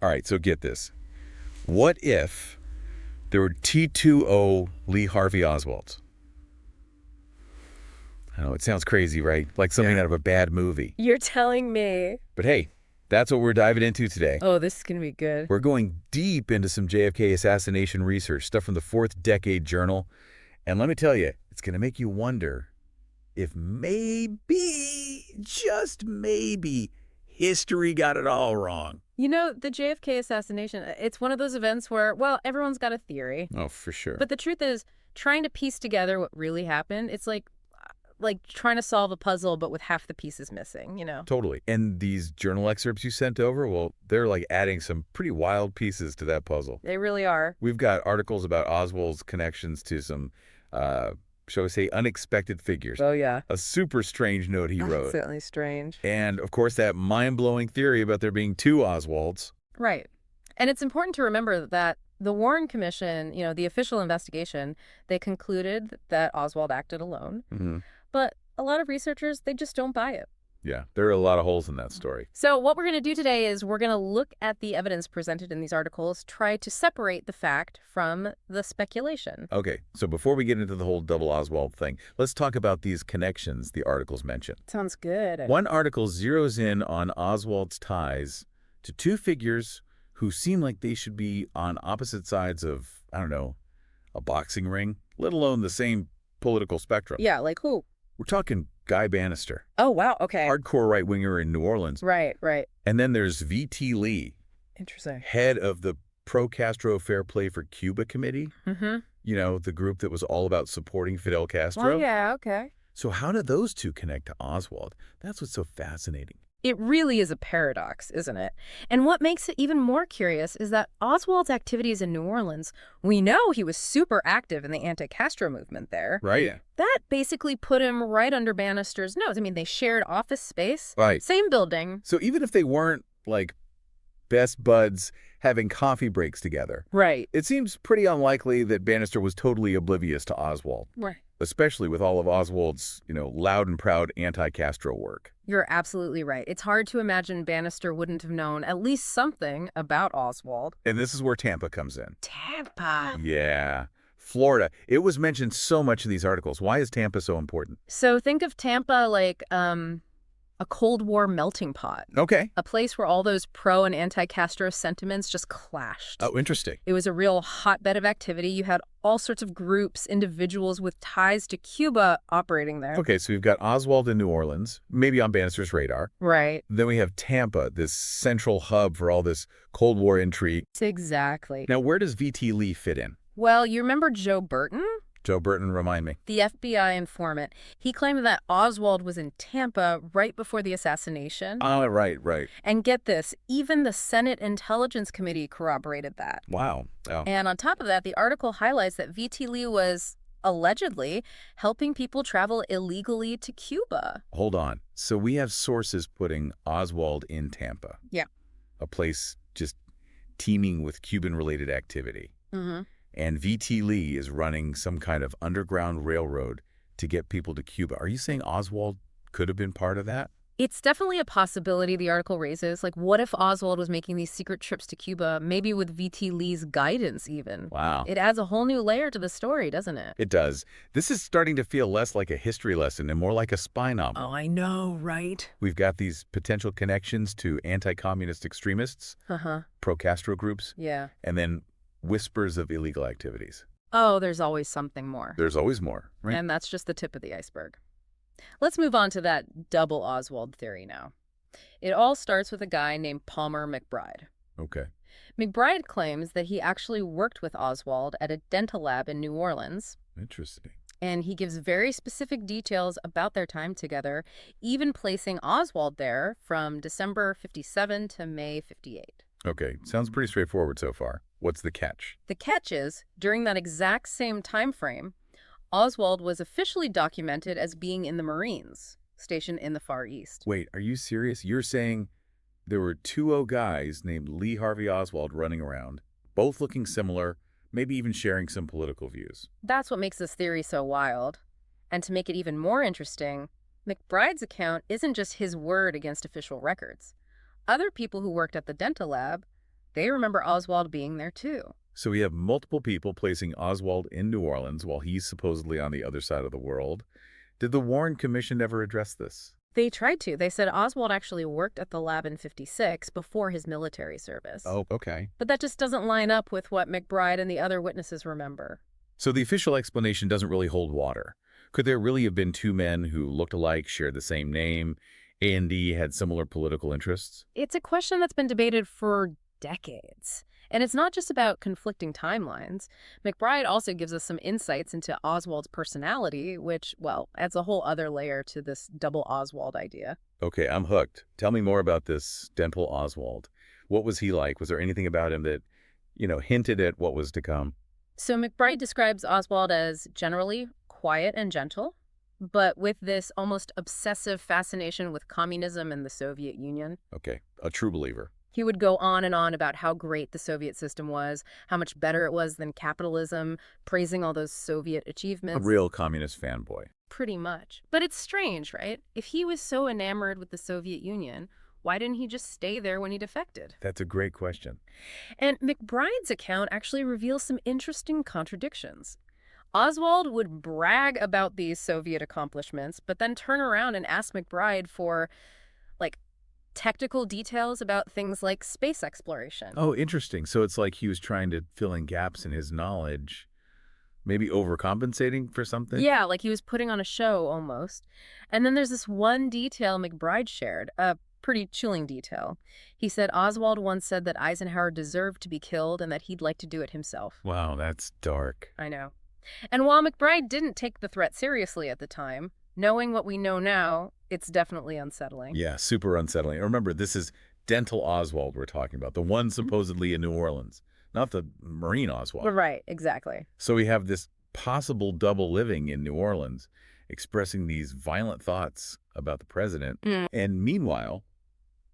All right, so get this. What if there were T2O Lee Harvey Oswalds? I know, it sounds crazy, right? Like something out of a bad movie. You're telling me. But hey, that's what we're diving into today. Oh, this is going to be good. We're going deep into some JFK assassination research, stuff from the Fourth Decade Journal. And let me tell you, it's going to make you wonder if maybe, just maybe, history got it all wrong. You know, the JFK assassination, it's one of those events where, well, everyone's got a theory. Oh, for sure. But the truth is, trying to piece together what really happened, it's like trying to solve a puzzle, but with half the pieces missing, you know? Totally. And these journal excerpts you sent over, well, they're like adding some pretty wild pieces to that puzzle. They really are. We've got articles about Oswald's connections to some, shall we say, unexpected figures. Oh, yeah. A super strange note he wrote. Certainly strange. And, of course, that mind-blowing theory about there being two Oswalds. Right. And it's important to remember that the Warren Commission, you know, the official investigation, they concluded that Oswald acted alone. Mm-hmm. But a lot of researchers, they just don't buy it. Yeah, there are a lot of holes in that story. So what we're going to do today is we're going to look at the evidence presented in these articles, try to separate the fact from the speculation. Okay, so before we get into the whole double Oswald thing, let's talk about these connections the articles mention. Sounds good. One article zeroes in on Oswald's ties to two figures who seem like they should be on opposite sides of, I don't know, a boxing ring, let alone the same political spectrum. Yeah, like who? We're talking Guy Bannister. Oh, wow. Okay. Hardcore right-winger in New Orleans. Right. And then there's V.T. Lee. Interesting. Head of the Pro-Castro Fair Play for Cuba Committee. Mm-hmm. You know, the group that was all about supporting Fidel Castro. Oh, yeah, okay. So how do those two connect to Oswald? That's what's so fascinating. It really is a paradox, isn't it? And what makes it even more curious is that Oswald's activities in New Orleans, we know he was super active in the anti-Castro movement there. Right. Yeah. That basically put him right under Bannister's nose. I mean, they shared office space. Right. Same building. So even if they weren't, like, best buds having coffee breaks together, Right. it seems pretty unlikely that Bannister was totally oblivious to Oswald. Right. Especially with all of Oswald's, loud and proud anti-Castro work. You're absolutely right. It's hard to imagine Bannister wouldn't have known at least something about Oswald. And this is where Tampa comes in. Tampa. Yeah. Florida. It was mentioned so much in these articles. Why is Tampa so important? So think of Tampa like a Cold War melting pot. Okay. A place where all those pro and anti-Castro sentiments just clashed. Oh, interesting. It was a real hotbed of activity. You had all sorts of groups, individuals with ties to Cuba operating there. Okay, so we've got Oswald in New Orleans, maybe on Bannister's radar. Right. Then we have Tampa, this central hub for all this Cold War intrigue. Exactly. Now, where does V.T. Lee fit in? Well, you remember Joe Burton? Joe Burton, remind me. The FBI informant. He claimed that Oswald was in Tampa right before the assassination. Oh, right. And get this, even the Senate Intelligence Committee corroborated that. Wow. Oh. And on top of that, the article highlights that V.T. Lee was allegedly helping people travel illegally to Cuba. Hold on. So we have sources putting Oswald in Tampa. Yeah. A place just teeming with Cuban-related activity. Mm-hmm. And V.T. Lee is running some kind of underground railroad to get people to Cuba. Are you saying Oswald could have been part of that? It's definitely a possibility the article raises. Like, what if Oswald was making these secret trips to Cuba, maybe with V.T. Lee's guidance even? Wow. It adds a whole new layer to the story, doesn't it? It does. This is starting to feel less like a history lesson and more like a spy novel. Oh, I know, right? We've got these potential connections to anti-communist extremists, pro-Castro groups, Yeah. and then whispers of illegal activities. Oh, there's always something more. There's always more, right? And that's just the tip of the iceberg. Let's move on to that double Oswald theory now. It all starts with a guy named Palmer McBride. Okay. McBride claims that he actually worked with Oswald at a dental lab in New Orleans. Interesting. And he gives very specific details about their time together, even placing Oswald there from December 57 to May 58. Okay. Sounds pretty straightforward so far. What's the catch? The catch is, during that exact same time frame, Oswald was officially documented as being in the Marines, stationed in the Far East. Wait, are you serious? You're saying there were two guys named Lee Harvey Oswald running around, both looking similar, maybe even sharing some political views. That's what makes this theory so wild. And to make it even more interesting, McBride's account isn't just his word against official records. Other people who worked at the dental lab, They remember Oswald being there too. So we have multiple people placing Oswald in New Orleans while he's supposedly on the other side of the world. Did the Warren Commission ever address this? They tried to. They said Oswald actually worked at the lab in '56 before his military service. Oh, okay. But that just doesn't line up with what McBride and the other witnesses remember. So the official explanation doesn't really hold water. Could there really have been two men who looked alike, shared the same name, A&D had similar political interests? It's a question that's been debated for decades. And it's not just about conflicting timelines. McBride also gives us some insights into Oswald's personality, which, well, adds a whole other layer to this double Oswald idea. Okay, I'm hooked. Tell me more about this dental Oswald. What was he like? Was there anything about him that, hinted at what was to come? So McBride describes Oswald as generally quiet and gentle, but with this almost obsessive fascination with communism and the Soviet Union. Okay, a true believer. He would go on and on about how great the Soviet system was, how much better it was than capitalism, praising all those Soviet A achievements. real communist fanboy. Pretty much. But it's strange, right? If he was so enamored with the Soviet Union, why didn't he just stay there when he defected? That's a great question. And McBride's account actually reveals some interesting contradictions. Oswald would brag about these Soviet accomplishments, but then turn around and ask McBride for, like, technical details about things like space exploration. Oh, interesting. So it's like he was trying to fill in gaps in his knowledge, maybe overcompensating for something? Yeah, like he was putting on a show almost. And then there's this one detail McBride shared, a pretty chilling detail. He said Oswald once said that Eisenhower deserved to be killed and that he'd like to do it himself. Wow, that's dark. I know. And while McBride didn't take the threat seriously at the time, knowing what we know now, it's definitely unsettling. Yeah, super unsettling. Remember, this is dental Oswald we're talking about, the one supposedly in New Orleans, not the Marine Oswald. Right, exactly. So we have this possible double living in New Orleans, expressing these violent thoughts about the president. And meanwhile,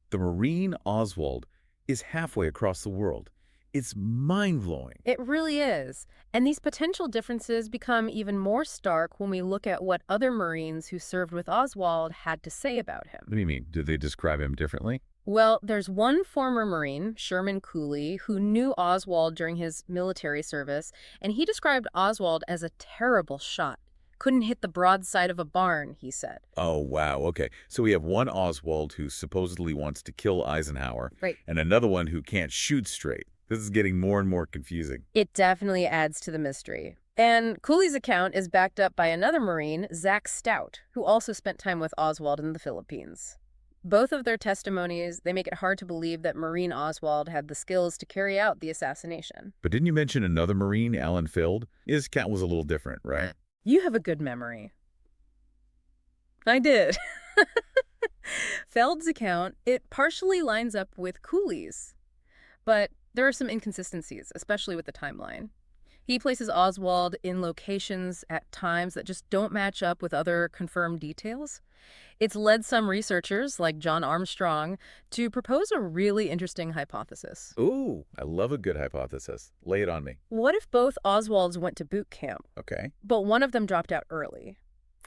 the Marine Oswald is halfway across the world. It's mind-blowing. It really is. And these potential differences become even more stark when we look at what other Marines who served with Oswald had to say about him. What do you mean? Do they describe him differently? Well, there's one former Marine, Sherman Cooley, who knew Oswald during his military service, and he described Oswald as a terrible shot. Couldn't hit the broadside of a barn, he said. Oh, wow. Okay. So we have one Oswald who supposedly wants to kill Eisenhower, Right. and another one who can't shoot straight. This is getting more and more confusing. It definitely adds to the mystery. And Cooley's account is backed up by another Marine, Zach Stout, who also spent time with Oswald in the Philippines. Both of their testimonies, they make it hard to believe that Marine Oswald had the skills to carry out the assassination. But didn't you mention another Marine, Alan Field? His account was a little different, right? You have a good memory. I did. Feld's account, it partially lines up with Cooley's. But there are some inconsistencies, especially with the timeline. He places Oswald in locations at times that just don't match up with other confirmed details. It's led some researchers, like John Armstrong, to propose a really interesting hypothesis. Ooh, I love a good hypothesis. Lay it on me. What if both Oswalds went to boot camp, Okay. but one of them dropped out early?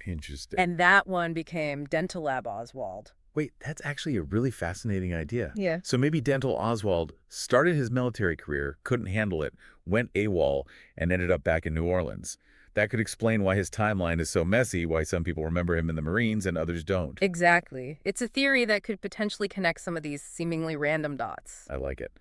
Interesting. And that one became Dental Lab Oswald. Wait, that's actually a really fascinating idea. Yeah. So maybe Dental Oswald started his military career, couldn't handle it, went AWOL, and ended up back in New Orleans. That could explain why his timeline is so messy, why some people remember him in the Marines and others don't. Exactly. It's a theory that could potentially connect some of these seemingly random dots. I like it.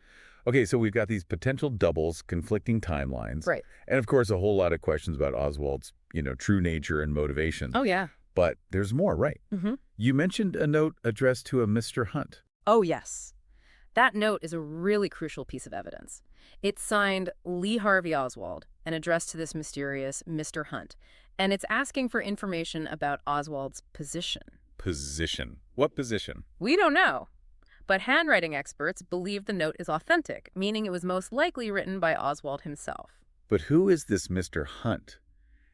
Okay, so we've got these potential doubles, conflicting timelines. Right. And of course, a whole lot of questions about Oswald's, true nature and motivation. Oh, yeah. But there's more, right? Mm-hmm. You mentioned a note addressed to a Mr. Hunt. Oh, yes. That note is a really crucial piece of evidence. It's signed Lee Harvey Oswald and addressed to this mysterious Mr. Hunt. And it's asking for information about Oswald's position. Position. What position? We don't know. But handwriting experts believe the note is authentic, meaning it was most likely written by Oswald himself. But who is this Mr. Hunt?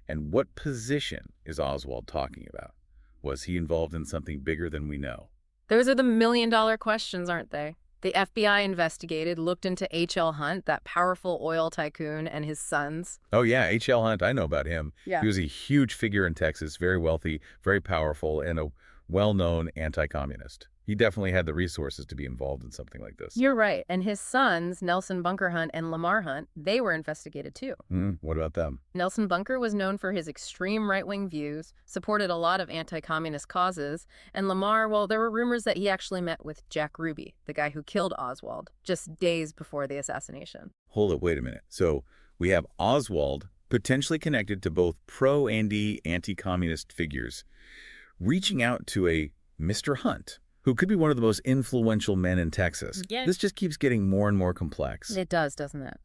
And what position is Oswald talking about? Was he involved in something bigger than we know? Those are the million-dollar questions, aren't they? The FBI investigated, looked into H.L. Hunt, that powerful oil tycoon, and his sons. Oh, yeah, H.L. Hunt. I know about him. Yeah. He was a huge figure in Texas, very wealthy, very powerful, and a well-known anti-communist. He definitely had the resources to be involved in something like this. You're right. And his sons, Nelson Bunker Hunt and Lamar Hunt, they were investigated too. What about them? Nelson Bunker was known for his extreme right-wing views, supported a lot of anti-communist causes, and Lamar, well, there were rumors that he actually met with Jack Ruby, the guy who killed Oswald, just days before the assassination. Hold it, wait a minute. So we have Oswald potentially connected to both pro-and anti-communist figures, reaching out to a Mr. Hunt, who could be one of the most influential men in Texas. Yeah. This just keeps getting more and more complex. It does, doesn't it?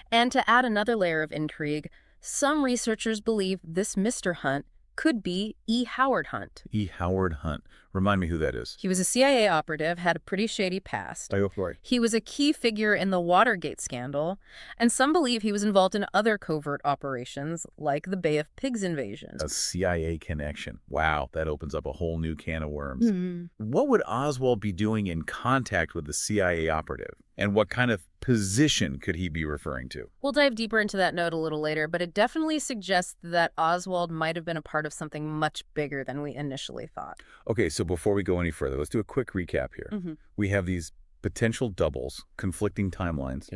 And to add another layer of intrigue, some researchers believe this Mr. Hunt could be E. Howard Hunt. E. Howard Hunt. Remind me who that is. He was a CIA operative, had a pretty shady past. He was a key figure in the Watergate scandal, and some believe he was involved in other covert operations, like the Bay of Pigs invasion. A CIA connection. Wow, that opens up a whole new can of worms. What would Oswald be doing in contact with the CIA operative? And what kind of position could he be referring to? We'll dive deeper into that note a little later, but it definitely suggests that Oswald might have been a part of something much bigger than we initially thought. Okay, so before we go any further, let's do a quick recap here. We have these potential doubles, conflicting timelines,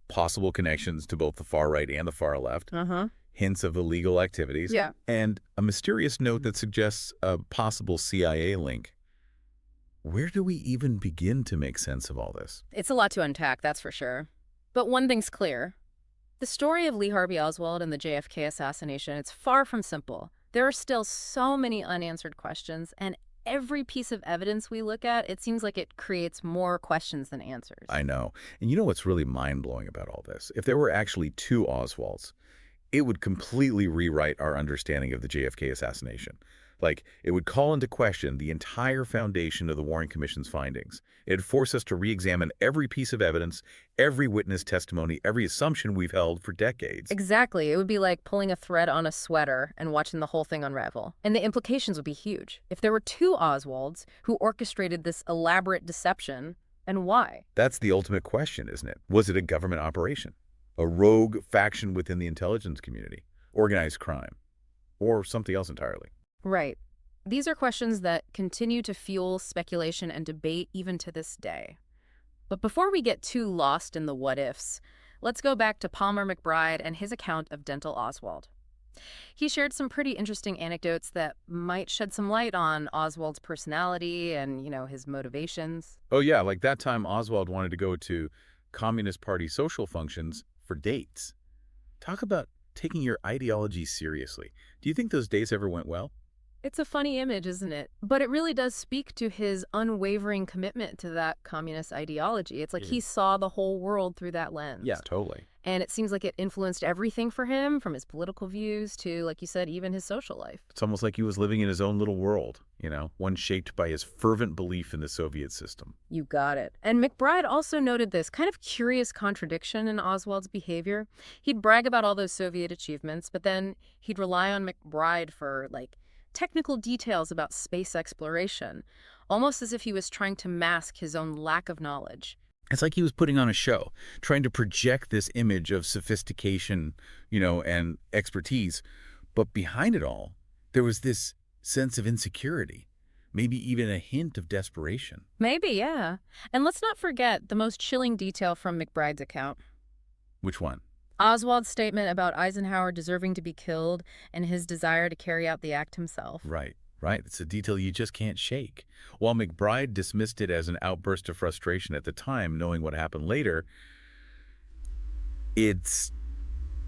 possible connections to both the far right and the far left, hints of illegal activities, and a mysterious note that suggests a possible CIA link. Where do we even begin to make sense of all this? It's a lot to unpack, that's for sure. But one thing's clear. The story of Lee Harvey Oswald and the JFK assassination, it's far from simple. There are still so many unanswered questions, and every piece of evidence we look at, it seems like it creates more questions than answers. I know. And you know what's really mind-blowing about all this? If there were actually two Oswalds, it would completely rewrite our understanding of the JFK assassination. Like, it would call into question the entire foundation of the Warren Commission's findings. It'd force us to re-examine every piece of evidence, every witness testimony, every assumption we've held for decades. Exactly. It would be like pulling a thread on a sweater and watching the whole thing unravel. And the implications would be huge. If there were two Oswalds who orchestrated this elaborate deception, and why? That's the ultimate question, isn't it? Was it a government operation? A rogue faction within the intelligence community? Organized crime? Or something else entirely? Right. These are questions that continue to fuel speculation and debate even to this day. But before we get too lost in the what-ifs, let's go back to Palmer McBride and his account of Dental Oswald. He shared some pretty interesting anecdotes that might shed some light on Oswald's personality and, his motivations. Oh yeah, like that time Oswald wanted to go to Communist Party social functions for dates. Talk about taking your ideology seriously. Do you think those dates ever went well? It's a funny image, isn't it? But it really does speak to his unwavering commitment to that communist ideology. It's like he saw the whole world through that lens. Yeah, totally. And it seems like it influenced everything for him, from his political views to, like you said, even his social life. It's almost like he was living in his own little world, one shaped by his fervent belief in the Soviet system. You got it. And McBride also noted this kind of curious contradiction in Oswald's behavior. He'd brag about all those Soviet achievements, but then he'd rely on McBride for, technical details about space exploration, almost as if he was trying to mask his own lack of knowledge. It's like he was putting on a show, trying to project this image of sophistication, and expertise. But behind it all, there was this sense of insecurity, maybe even a hint of desperation. Maybe, yeah. And let's not forget the most chilling detail from McBride's account. Which one? Oswald's statement about Eisenhower deserving to be killed and his desire to carry out the act himself. Right. It's a detail you just can't shake. While McBride dismissed it as an outburst of frustration at the time, knowing what happened later, it's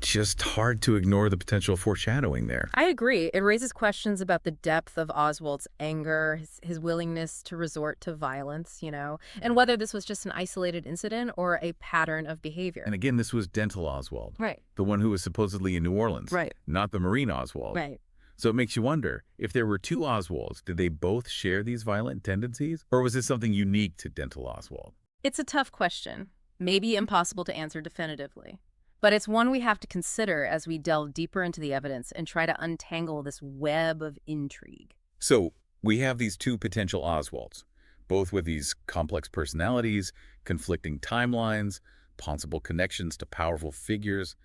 just hard to ignore the potential foreshadowing there. I agree. It raises questions about the depth of Oswald's anger, his willingness to resort to violence, and whether this was just an isolated incident or a pattern of behavior. And again, this was Dental Oswald. Right. The one who was supposedly in New Orleans. Right. Not the Marine Oswald. Right. So it makes you wonder, if there were two Oswalds, did they both share these violent tendencies? Or was this something unique to Dental Oswald? It's a tough question, maybe impossible to answer definitively. But it's one we have to consider as we delve deeper into the evidence and try to untangle this web of intrigue. So we have these two potential Oswalds, both with these complex personalities, conflicting timelines, possible connections to powerful figures.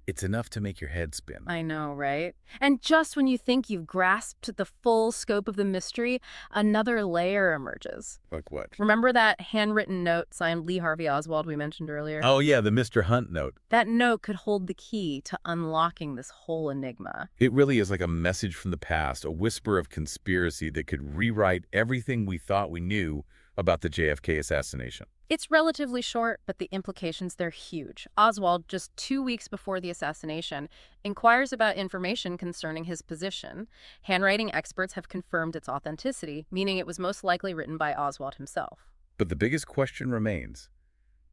It's enough to make your head spin. I know, right? And just when you think you've grasped the full scope of the mystery, another layer emerges. Like what? Remember that handwritten note signed Lee Harvey Oswald we mentioned earlier? Oh, yeah, the Mr. Hunt note. That note could hold the key to unlocking this whole enigma. It really is like a message from the past, a whisper of conspiracy that could rewrite everything we thought we knew about the JFK assassination. It's relatively short, but the implications, they're huge. Oswald, just 2 weeks before the assassination, inquires about information concerning his position. Handwriting experts have confirmed its authenticity, meaning it was most likely written by Oswald himself. But the biggest question remains,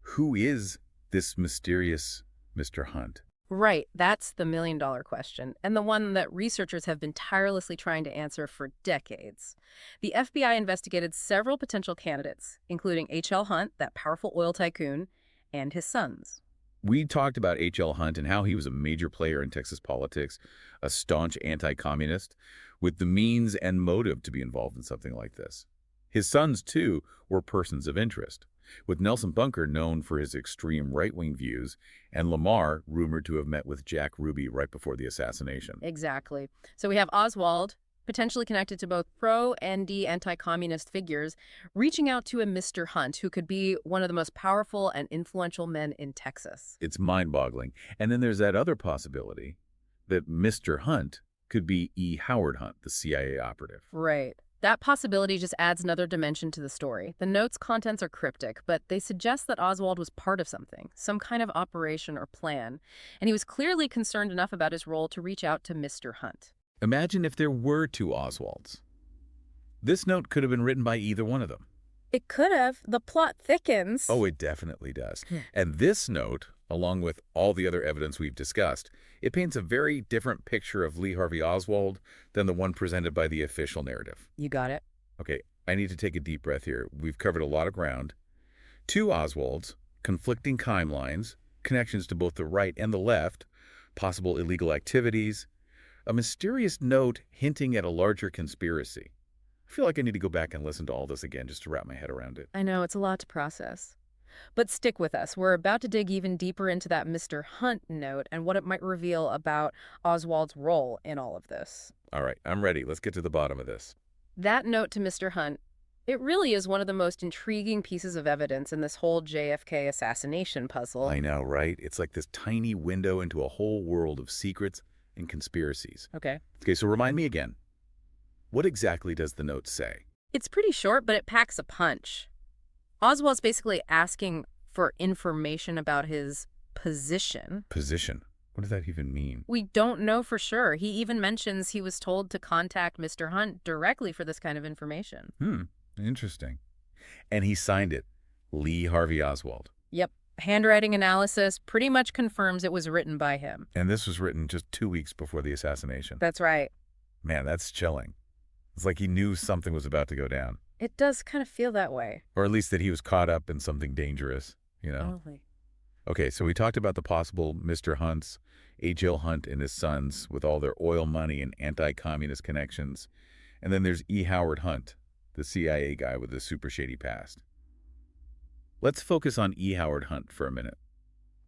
who is this mysterious Mr. Hunt? Right, that's the million-dollar question, and the one that researchers have been tirelessly trying to answer for decades. The FBI investigated several potential candidates, including H.L. Hunt, that powerful oil tycoon, and his sons. We talked about H.L. Hunt and how he was a major player in Texas politics, a staunch anti-communist, with the means and motive to be involved in something like this. His sons, too, were persons of interest, with Nelson Bunker known for his extreme right-wing views, and Lamar rumored to have met with Jack Ruby right before the assassination. Exactly. So we have Oswald, potentially connected to both pro-and anti-communist figures, reaching out to a Mr. Hunt, who could be one of the most powerful and influential men in Texas. It's mind-boggling. And then there's that other possibility that Mr. Hunt could be E. Howard Hunt, the CIA operative. Right. That possibility just adds another dimension to the story. The note's contents are cryptic, but they suggest that Oswald was part of something, some kind of operation or plan, and he was clearly concerned enough about his role to reach out to Mr. Hunt. Imagine if there were two Oswalds. This note could have been written by either one of them. It could have. The plot thickens. Oh, it definitely does. And this note, along with all the other evidence we've discussed, it paints a very different picture of Lee Harvey Oswald than the one presented by the official narrative. You got it. Okay, I need to take a deep breath here. We've covered a lot of ground. Two Oswalds, conflicting timelines, connections to both the right and the left, possible illegal activities, a mysterious note hinting at a larger conspiracy. I feel like I need to go back and listen to all this again just to wrap my head around it. I know, it's a lot to process. But stick with us. We're about to dig even deeper into that Mr. Hunt note and what it might reveal about Oswald's role in all of this. All right, I'm ready. Let's get to the bottom of this. That note to Mr. Hunt, it really is one of the most intriguing pieces of evidence in this whole JFK assassination puzzle. I know, right? It's like this tiny window into a whole world of secrets and conspiracies. Okay. Okay, so remind me again. What exactly does the note say? It's pretty short, but it packs a punch. Oswald's basically asking for information about his position. Position. What does that even mean? We don't know for sure. He even mentions he was told to contact Mr. Hunt directly for this kind of information. Interesting. And he signed it, Lee Harvey Oswald. Yep. Handwriting analysis pretty much confirms it was written by him. And this was written just 2 weeks before the assassination. That's right. Man, that's chilling. It's like he knew something was about to go down. It does kind of feel that way. Or at least that he was caught up in something dangerous, you know? Totally. Okay, so we talked about the possible Mr. Hunts, H.L. Hunt and his sons with all their oil money and anti-communist connections. And then there's E. Howard Hunt, the CIA guy with a super shady past. Let's focus on E. Howard Hunt for a minute.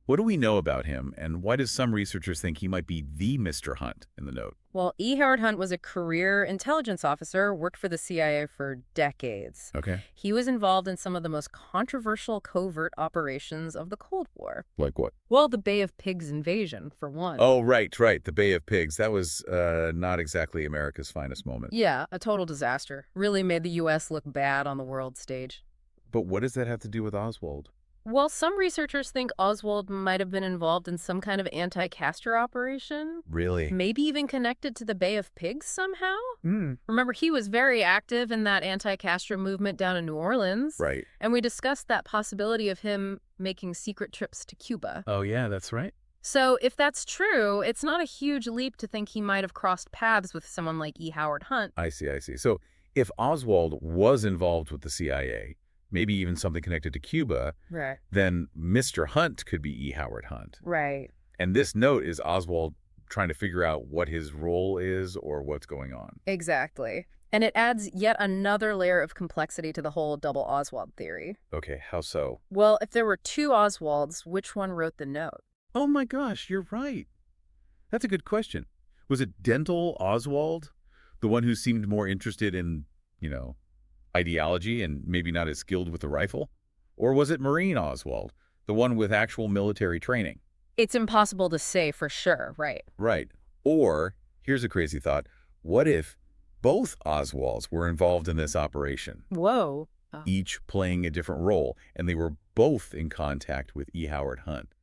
What do we know about him, and why do some researchers think he might be the Mr. Hunt in the note? Well, E. Howard Hunt was a career intelligence officer, worked for the CIA for decades. Okay. He was involved in some of the most controversial covert operations of the Cold War. Like what? Well, the Bay of Pigs invasion, for one. Oh, right. The Bay of Pigs. That was not exactly America's finest moment. Yeah, a total disaster. Really made the U.S. look bad on the world stage. But what does that have to do with Oswald? Well, some researchers think Oswald might have been involved in some kind of anti-Castro operation. Really? Maybe even connected to the Bay of Pigs somehow? Remember, he was very active in that anti-Castro movement down in New Orleans. Right. And we discussed that possibility of him making secret trips to Cuba. Oh, yeah, that's right. So if that's true, it's not a huge leap to think he might have crossed paths with someone like E. Howard Hunt. I see. So if Oswald was involved with the CIA, maybe even something connected to Cuba, Right. then Mr. Hunt could be E. Howard Hunt. Right. And this note is Oswald trying to figure out what his role is or what's going on. Exactly. And it adds yet another layer of complexity to the whole double Oswald theory. Okay, how so? Well, if there were two Oswalds, which one wrote the note? Oh my gosh, you're right. That's a good question. Was it Dental Oswald, the one who seemed more interested in, ideology and maybe not as skilled with the rifle? Or was it Marine Oswald, the one with actual military training? It's impossible to say for sure, right? Right. Or, here's a crazy thought, what if both Oswalds were involved in this operation, Whoa. Oh. each playing a different role, and they were both in contact with E. Howard Hunt?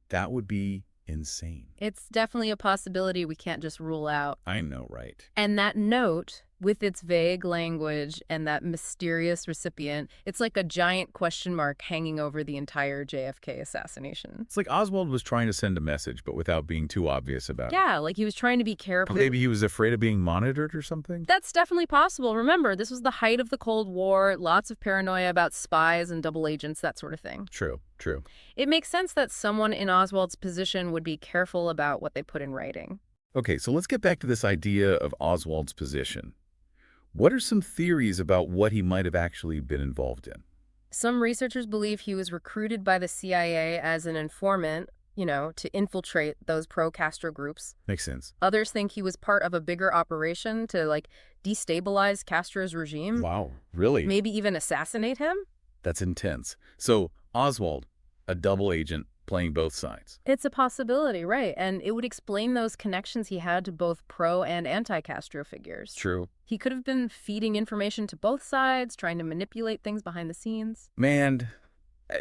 That would be insane. It's definitely a possibility we can't just rule out. I know, right? And that note, with its vague language and that mysterious recipient, it's like a giant question mark hanging over the entire JFK assassination. It's like Oswald was trying to send a message, but without being too obvious about it. Yeah, like he was trying to be careful. Maybe he was afraid of being monitored or something? That's definitely possible. Remember, this was the height of the Cold War, lots of paranoia about spies and double agents, that sort of thing. True, true. It makes sense that someone in Oswald's position would be careful about what they put in writing. Okay, so let's get back to this idea of Oswald's position. What are some theories about what he might have actually been involved in? Some researchers believe he was recruited by the CIA as an informant, to infiltrate those pro-Castro groups. Makes sense. Others think he was part of a bigger operation to, destabilize Castro's regime. Wow, really? Maybe even assassinate him? That's intense. So, Oswald, a double agent playing both sides. It's a possibility, right? And it would explain those connections he had to both pro and anti-Castro figures. True. He could have been feeding information to both sides, trying to manipulate things behind the scenes. Man,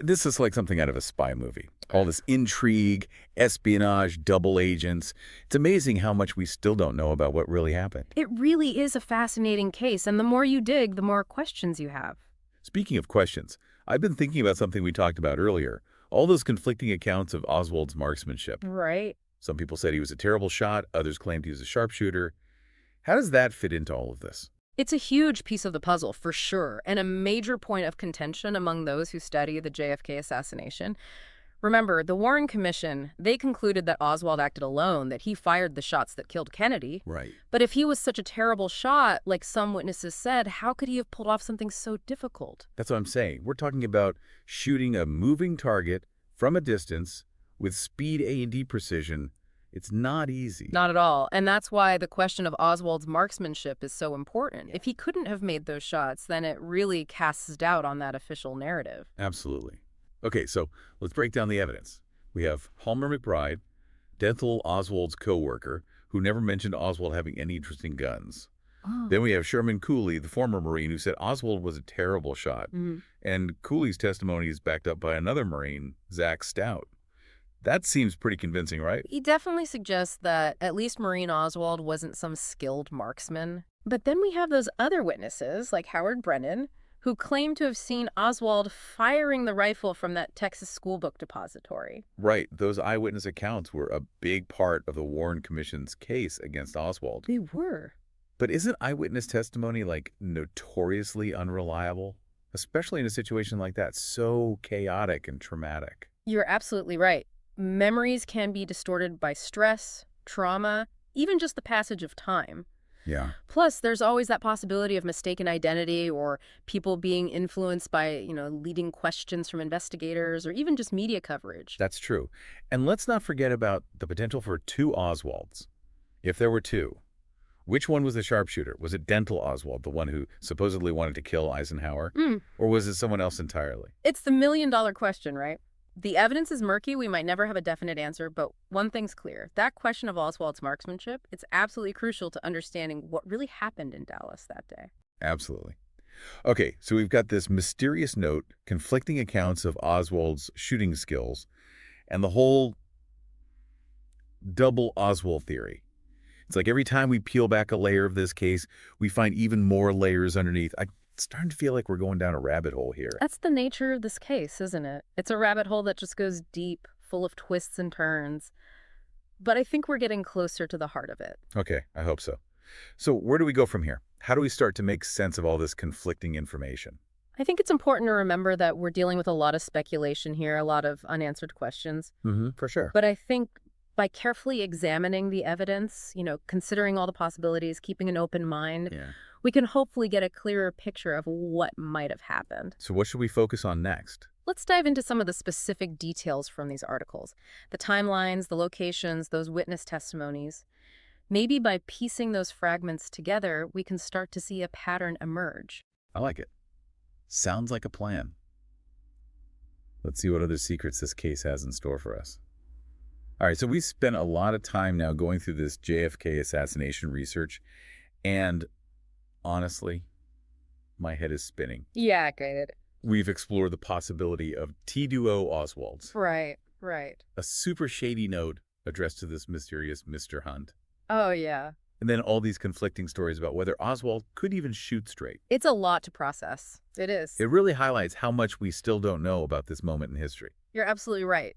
this is like something out of a spy movie. All this intrigue, espionage, double agents. It's amazing how much we still don't know about what really happened. It really is a fascinating case, and the more you dig, the more questions you have. Speaking of questions, I've been thinking about something we talked about earlier. All those conflicting accounts of Oswald's marksmanship. Right. Some people said he was a terrible shot. Others claimed he was a sharpshooter. How does that fit into all of this? It's a huge piece of the puzzle, for sure, and a major point of contention among those who study the JFK assassination. Remember, the Warren Commission, they concluded that Oswald acted alone, that he fired the shots that killed Kennedy. Right. But if he was such a terrible shot, like some witnesses said, how could he have pulled off something so difficult? That's what I'm saying. We're talking about shooting a moving target from a distance with speed A&D precision. It's not easy. Not at all. And that's why the question of Oswald's marksmanship is so important. If he couldn't have made those shots, then it really casts doubt on that official narrative. Absolutely. Okay, so let's break down the evidence. We have Halmer McBride, Dental Oswald's co-worker, who never mentioned Oswald having any interest in guns. Oh. Then we have Sherman Cooley, the former Marine, who said Oswald was a terrible shot. And Cooley's testimony is backed up by another Marine, Zach Stout. That seems pretty convincing, right? He definitely suggests that at least Marine Oswald wasn't some skilled marksman. But then we have those other witnesses, like Howard Brennan, who claim to have seen Oswald firing the rifle from that Texas schoolbook depository. Right. Those eyewitness accounts were a big part of the Warren Commission's case against Oswald. They were. But isn't eyewitness testimony, notoriously unreliable? Especially in a situation like that, so chaotic and traumatic. You're absolutely right. Memories can be distorted by stress, trauma, even just the passage of time. Yeah. Plus, there's always that possibility of mistaken identity or people being influenced by, leading questions from investigators or even just media coverage. That's true. And let's not forget about the potential for two Oswalds. If there were two, which one was the sharpshooter? Was it Dental Oswald, the one who supposedly wanted to kill Eisenhower? Or was it someone else entirely? It's the million-dollar question, right? The evidence is murky. We might never have a definite answer, but one thing's clear. That question of Oswald's marksmanship, it's absolutely crucial to understanding what really happened in Dallas that day. Absolutely. Okay, so we've got this mysterious note, conflicting accounts of Oswald's shooting skills, and the whole double Oswald theory. It's like every time we peel back a layer of this case, we find even more layers underneath. I'm starting to feel like we're going down a rabbit hole here. That's the nature of this case, isn't it? It's a rabbit hole that just goes deep, full of twists and turns. But I think we're getting closer to the heart of it. Okay, I hope so. So where do we go from here? How do we start to make sense of all this conflicting information? I think it's important to remember that we're dealing with a lot of speculation here, a lot of unanswered questions. For sure. But I think by carefully examining the evidence, considering all the possibilities, keeping an open mind, we can hopefully get a clearer picture of what might have happened. So what should we focus on next? Let's dive into some of the specific details from these articles. The timelines, the locations, those witness testimonies. Maybe by piecing those fragments together, we can start to see a pattern emerge. I like it. Sounds like a plan. Let's see what other secrets this case has in store for us. All right, so we spent a lot of time now going through this JFK assassination research, and honestly, my head is spinning. Yeah, graded. We've explored the possibility of T-duo Oswalds, Right, right. a super shady note addressed to this mysterious Mr. Hunt, Oh, yeah. and then all these conflicting stories about whether Oswald could even shoot straight. It's a lot to process. It is. It really highlights how much we still don't know about this moment in history. You're absolutely right.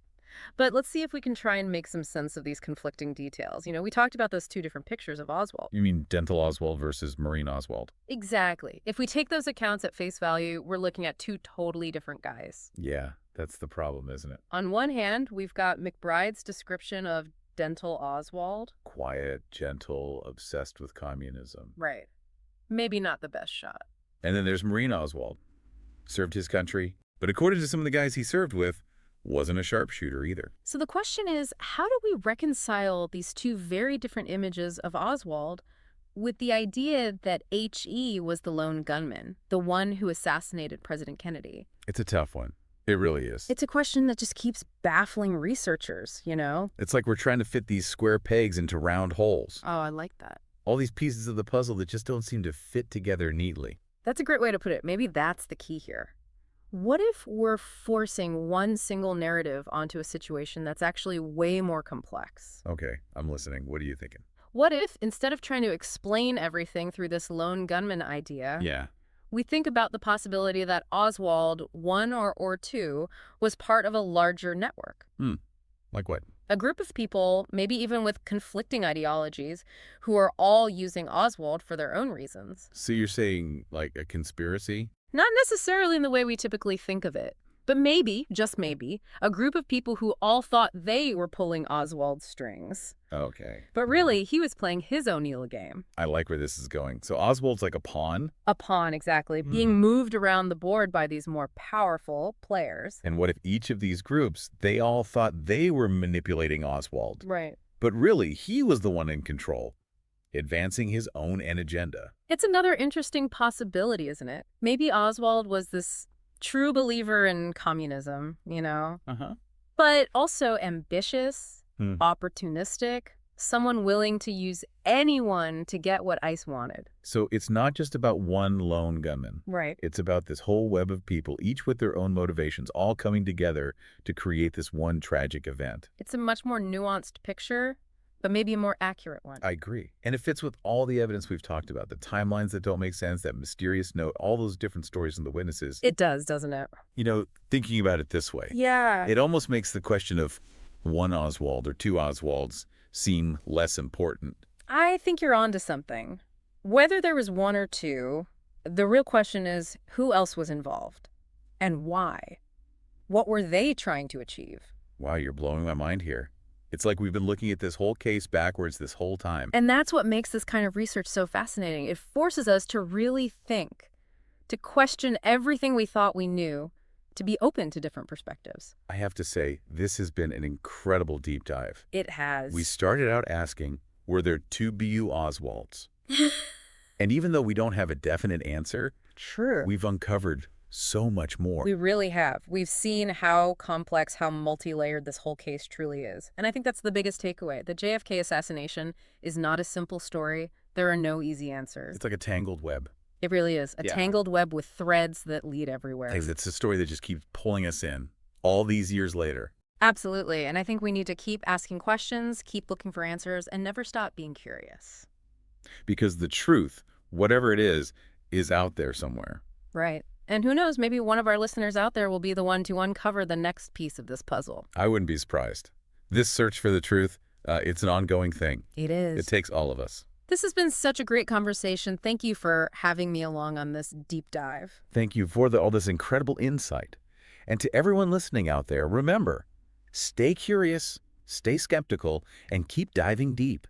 But let's see if we can try and make some sense of these conflicting details. We talked about those two different pictures of Oswald. You mean Dental Oswald versus Marine Oswald? Exactly. If we take those accounts at face value, we're looking at two totally different guys. Yeah, that's the problem, isn't it? On one hand, we've got McBride's description of Dental Oswald. Quiet, gentle, obsessed with communism. Right. Maybe not the best shot. And then there's Marine Oswald. Served his country, but according to some of the guys he served with, wasn't a sharpshooter either. So the question is, how do we reconcile these two very different images of Oswald with the idea that H.E. was the lone gunman, the one who assassinated President Kennedy? It's a tough one. It really is. It's a question that just keeps baffling researchers, It's like we're trying to fit these square pegs into round holes. Oh, I like that. All these pieces of the puzzle that just don't seem to fit together neatly. That's a great way to put it. Maybe that's the key here. What if we're forcing one single narrative onto a situation that's actually way more complex? Okay, I'm listening. What are you thinking? What if, instead of trying to explain everything through this lone gunman idea, Yeah. we think about the possibility that Oswald, one or two, was part of a larger network? Like what? A group of people, maybe even with conflicting ideologies, who are all using Oswald for their own reasons. So you're saying, like, a conspiracy? Not necessarily in the way we typically think of it, but maybe, just maybe, a group of people who all thought they were pulling Oswald's strings. Okay. But really, he was playing his O'Neill game. I like where this is going. So Oswald's like a pawn? A pawn, exactly, being moved around the board by these more powerful players. And what if each of these groups, they all thought they were manipulating Oswald? Right. But really, he was the one in control, advancing his own agenda. It's another interesting possibility, isn't it? Maybe Oswald was this true believer in communism, Uh-huh. but also ambitious, opportunistic, someone willing to use anyone to get what ICE wanted. So it's not just about one lone gunman. Right. It's about this whole web of people, each with their own motivations, all coming together to create this one tragic event. It's a much more nuanced picture, but maybe a more accurate one. I agree. And it fits with all the evidence we've talked about, the timelines that don't make sense, that mysterious note, all those different stories from the witnesses. It does, doesn't it? Thinking about it this way, Yeah. it almost makes the question of one Oswald or two Oswalds seem less important. I think you're onto something. Whether there was one or two, the real question is who else was involved and why? What were they trying to achieve? Wow, you're blowing my mind here. It's like we've been looking at this whole case backwards this whole time. And that's what makes this kind of research so fascinating. It forces us to really think, to question everything we thought we knew, to be open to different perspectives. I have to say, this has been an incredible deep dive. It has. We started out asking, were there two B.U. Oswalds? And even though we don't have a definite answer, True. we've uncovered so much more. We really have. We've seen how complex, how multi-layered this whole case truly is. And I think that's the biggest takeaway. The JFK assassination is not a simple story. There are no easy answers. It's like a tangled web. It really is. A tangled web with threads that lead everywhere. It's a story that just keeps pulling us in all these years later. Absolutely. And I think we need to keep asking questions, keep looking for answers, and never stop being curious. Because the truth, whatever it is out there somewhere. Right. And who knows, maybe one of our listeners out there will be the one to uncover the next piece of this puzzle. I wouldn't be surprised. This search for the truth, it's an ongoing thing. It is. It takes all of us. This has been such a great conversation. Thank you for having me along on this deep dive. Thank you for all this incredible insight. And to everyone listening out there, remember, stay curious, stay skeptical, and keep diving deep.